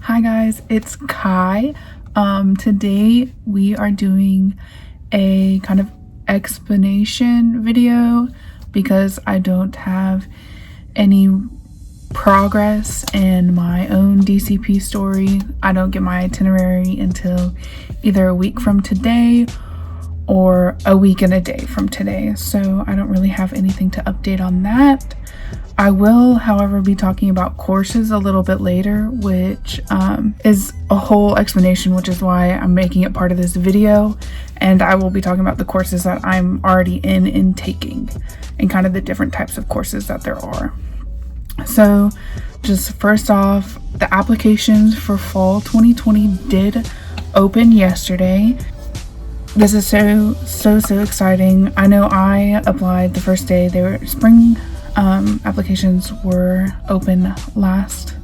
Hi guys, it's Kai. Today we are doing a kind of explanation video because I don't have any progress in my own DCP story. I don't get my itinerary until either a week from today or a week and a day from today, so I don't really have anything to update on that. I will, however, be talking about courses a little bit later, which is a whole explanation, which is why I'm making it part of this video. And I will be talking about the courses that I'm already in and taking, and kind of the different types of courses that there are. So just first off, the applications for fall 2020 did open yesterday. This is so exciting. I know I applied the first day. They were spring applications were open last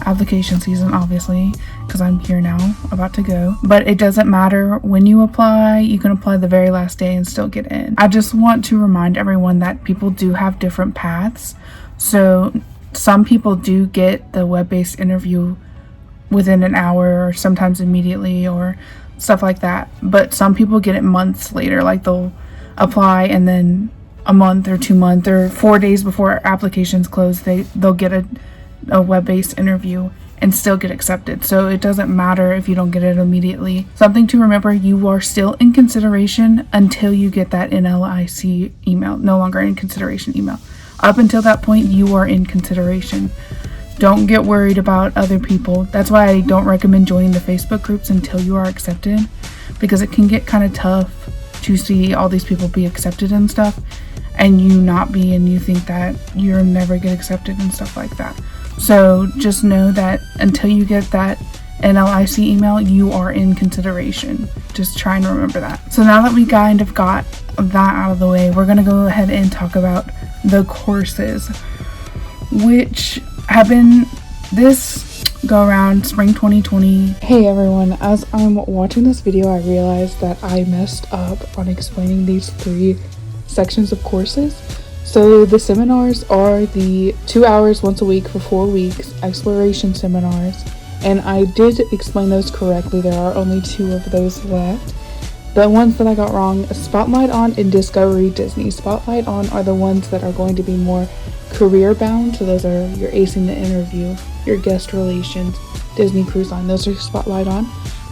application season, obviously, because I'm here now about to go, but it doesn't matter when you apply. You can apply the very last day and still get in. I just want to remind everyone that people do have different paths. So some people do get the web-based interview within an hour or sometimes immediately or stuff like that, but some people get it months later. Like they'll apply and then a month or 2 months or 4 days before applications close, they'll get a web-based interview and still get accepted. So it doesn't matter if you don't get it immediately. Something to remember, you are still in consideration until you get that NLIC email, no longer in consideration email. Up until that point, you are in consideration. Don't get worried about other people. That's why I don't recommend joining the Facebook groups until you are accepted, because it can get kind of tough to see all these people be accepted and stuff, and you not be, and you think that you're never get accepted and stuff like that. So just know that until you get that NLIC email, you are in consideration. Just try and remember that. So now that we kind of got that out of the way, we're gonna go ahead and talk about the courses, which have been this go around spring 2020. Hey everyone, as I'm watching this video, I realized that I messed up on explaining these 3 sections of courses. So the seminars are the 2 hours once a week for 4 weeks exploration seminars, and I did explain those correctly. There are only 2 of those left. The ones that I got wrong, Spotlight On and Discovery Disney. Spotlight On are the ones that are going to be more career bound, so those are your acing the interview, your guest relations, Disney Cruise Line, those are Spotlight On.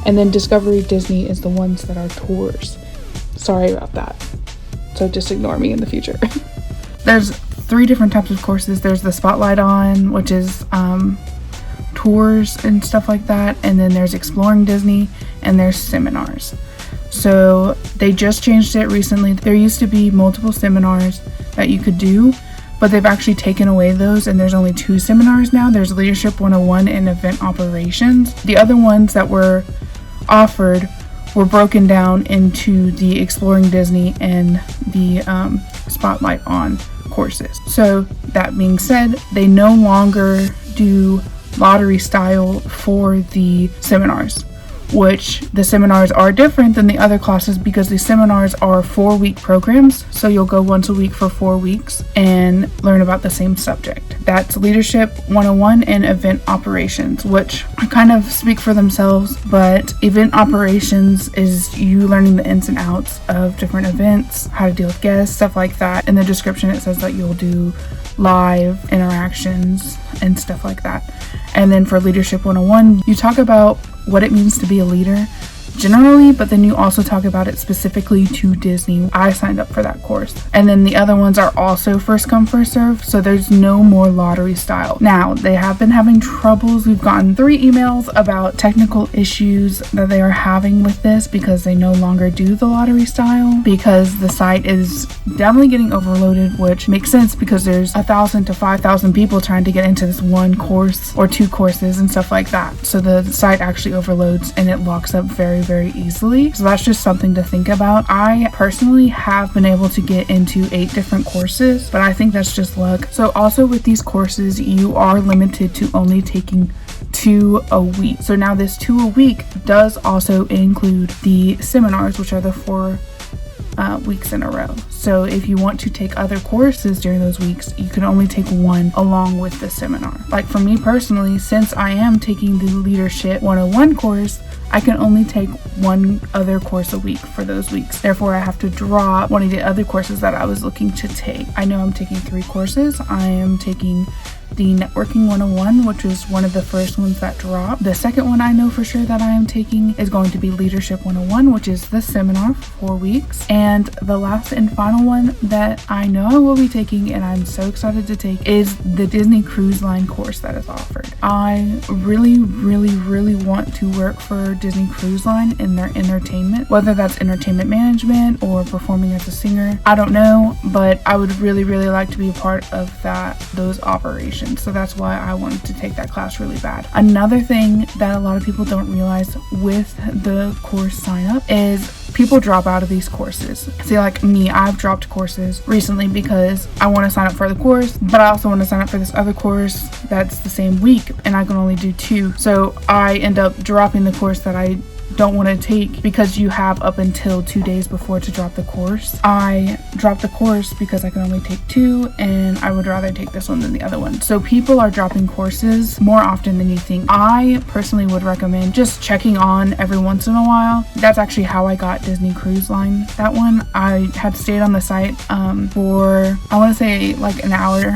And then Discovery Disney is the ones that are tours. Sorry about that, so just ignore me in the future. There's 3 different types of courses. There's the Spotlight On, which is tours and stuff like that, and then there's Exploring Disney, and there's seminars. So they just changed it recently. There used to be multiple seminars that you could do, but they've actually taken away those, and there's only 2 seminars now. There's Leadership 101 and Event Operations. The other ones that were offered were broken down into the Exploring Disney and the Spotlight On courses. So that being said, they no longer do lottery style for the seminars, which the seminars are different than the other classes because the seminars are 4-week programs. So you'll go once a week for 4 weeks and learn about the same subject. That's Leadership 101 and Event Operations, which kind of speak for themselves, but Event Operations is you learning the ins and outs of different events, how to deal with guests, stuff like that. In the description, it says that you'll do live interactions and stuff like that. And then for Leadership 101, you talk about what it means to be a leader generally, but then you also talk about it specifically to Disney. I signed up for that course. And then the other ones are also first come first serve, so there's no more lottery style. Now they have been having troubles. We've gotten 3 emails about technical issues that they are having with this because they no longer do the lottery style, because the site is definitely getting overloaded, which makes sense because there's 1,000 to 5,000 people trying to get into this 1 course or 2 courses and stuff like that. So the site actually overloads and it locks up very easily. So that's just something to think about. I personally have been able to get into 8 different courses, but I think that's just luck. So also with these courses, you are limited to only taking 2 a week. So now this 2 a week does also include the seminars, which are the 4 weeks in a row. So if you want to take other courses during those weeks, you can only take one along with the seminar. Like for me personally, since I am taking the Leadership 101 course, I can only take one other course a week for those weeks. Therefore, I have to drop one of the other courses that I was looking to take. I know I'm taking 3 courses. I am taking the Networking 101, which was one of the first ones that dropped. The second one I know for sure that I am taking is going to be Leadership 101, which is the seminar for 4 weeks. And the last and final one that I know I will be taking, and I'm so excited to take, is the Disney Cruise Line course that is offered. I really want to work for Disney Cruise Line in their entertainment, whether that's entertainment management or performing as a singer. I don't know, but I would really like to be a part of those operations. So that's why I wanted to take that class really bad. Another thing that a lot of people don't realize with the course sign up is people drop out of these courses. See, like me, I've dropped courses recently because I want to sign up for the course, but I also want to sign up for this other course that's the same week and I can only do 2. So I end up dropping the course that I don't want to take because you have up until 2 days before to drop the course. I dropped the course because I can only take 2 and I would rather take this one than the other one. So people are dropping courses more often than you think. I personally would recommend just checking on every once in a while. That's actually how I got Disney Cruise Line. That one, I had stayed on the site for, I want to say like an hour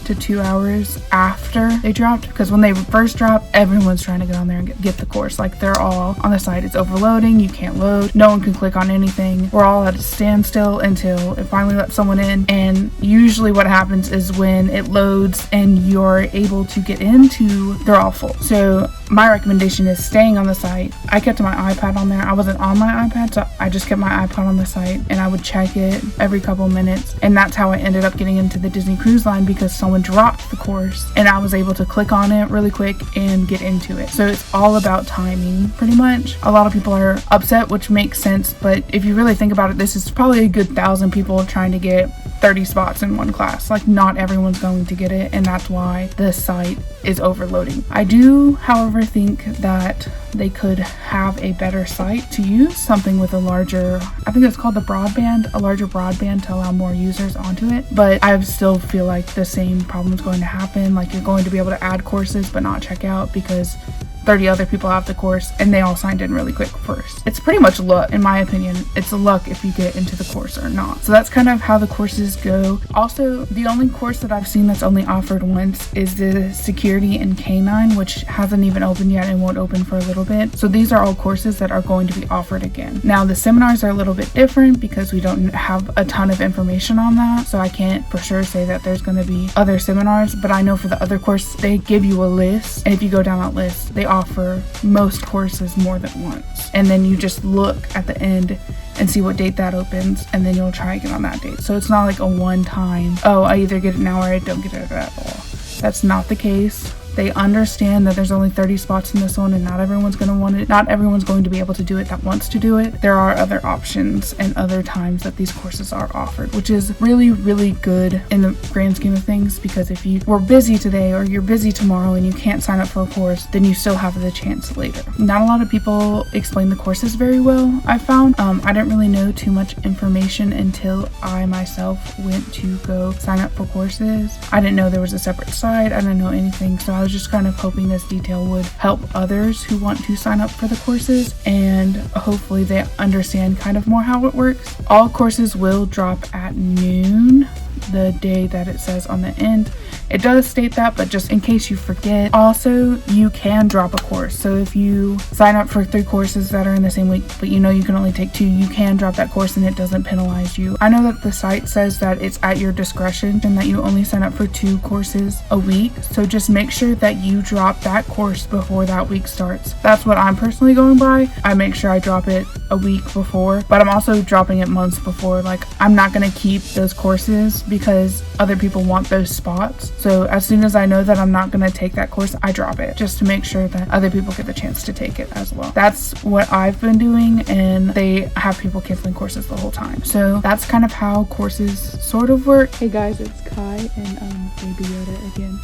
to 2 hours after they dropped, because when they first dropped, everyone's trying to get on there and get the course. Like they're all on the site, it's overloading, you can't load, no one can click on anything, we're all at a standstill until it finally lets someone in. And usually what happens is when it loads and you're able to get into, they're all full. So my recommendation is staying on the site. I kept my iPad on there. I wasn't on my iPad, so I just kept my iPad on the site and I would check it every couple minutes. And that's how I ended up getting into the Disney Cruise Line, because someone dropped the course and I was able to click on it really quick and get into it. So it's all about timing, pretty much. A lot of people are upset, which makes sense, but if you really think about it, this is probably a good 1,000 people trying to get 30 spots in one class. Like not everyone's going to get it, and that's why the site is overloading. I do, however, think that they could have a better site to use, something with a larger, I think it's called the broadband, a larger broadband to allow more users onto it. But I still feel like the same problem is going to happen. Like you're going to be able to add courses but not check out because 30 other people have the course and they all signed in really quick first. It's pretty much luck, in my opinion. It's luck if you get into the course or not. So that's kind of how the courses go. Also, the only course that I've seen that's only offered once is the Security and Canine, which hasn't even opened yet and won't open for a little bit. So these are all courses that are going to be offered again. Now the seminars are a little bit different because we don't have a ton of information on that. So I can't for sure say that there's going to be other seminars, but I know for the other course, they give you a list. And if you go down that list, they offer most courses more than once. And then you just look at the end and see what date that opens, and then you'll try again on that date. So it's not like a one time, oh, I either get it now or I don't get it at all. That's not the case. They understand that there's only 30 spots in this one and not everyone's going to want it. Not everyone's going to be able to do it that wants to do it. There are other options and other times that these courses are offered, which is really good in the grand scheme of things, because if you were busy today or you're busy tomorrow and you can't sign up for a course, then you still have the chance later. Not a lot of people explain the courses very well, I found. I didn't really know too much information until I myself went to go sign up for courses. I didn't know there was a separate site. I didn't know anything, so I was just kind of hoping this detail would help others who want to sign up for the courses, and hopefully they understand kind of more how it works. All courses will drop at noon, the day that it says on the end. It does state that, but just in case you forget. Also, you can drop a course. So if you sign up for 3 courses that are in the same week, but you know you can only take 2, you can drop that course and it doesn't penalize you. I know that the site says that it's at your discretion and that you only sign up for 2 courses a week. So just make sure that you drop that course before that week starts. That's what I'm personally going by. I make sure I drop it a week before, but I'm also dropping it months before. Like, I'm not going to keep those courses because other people want those spots. So as soon as I know that I'm not going to take that course, I drop it just to make sure that other people get the chance to take it as well. That's what I've been doing, and they have people canceling courses the whole time. So that's kind of how courses sort of work. Hey guys, it's Kai and Baby Yoda again.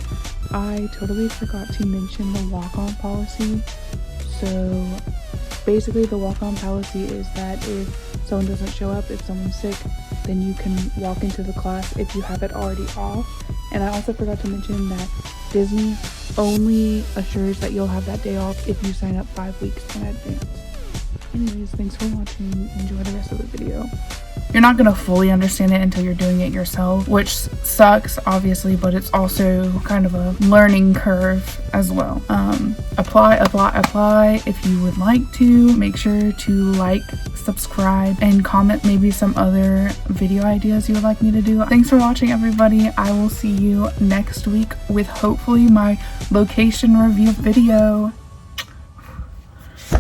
I totally forgot to mention the walk-on policy. So basically the walk-on policy is that if someone doesn't show up, if someone's sick, then you can walk into the class if you have it already off. And I also forgot to mention that Disney only assures that you'll have that day off if you sign up 5 weeks in advance. Anyways, thanks for watching. Enjoy the rest of the video. You're not going to fully understand it until you're doing it yourself, which sucks, obviously, but it's also kind of a learning curve as well. Apply if you would like to. Make sure to like, subscribe, and comment maybe some other video ideas you would like me to do. Thanks for watching, everybody. I will see you next week with hopefully my location review video.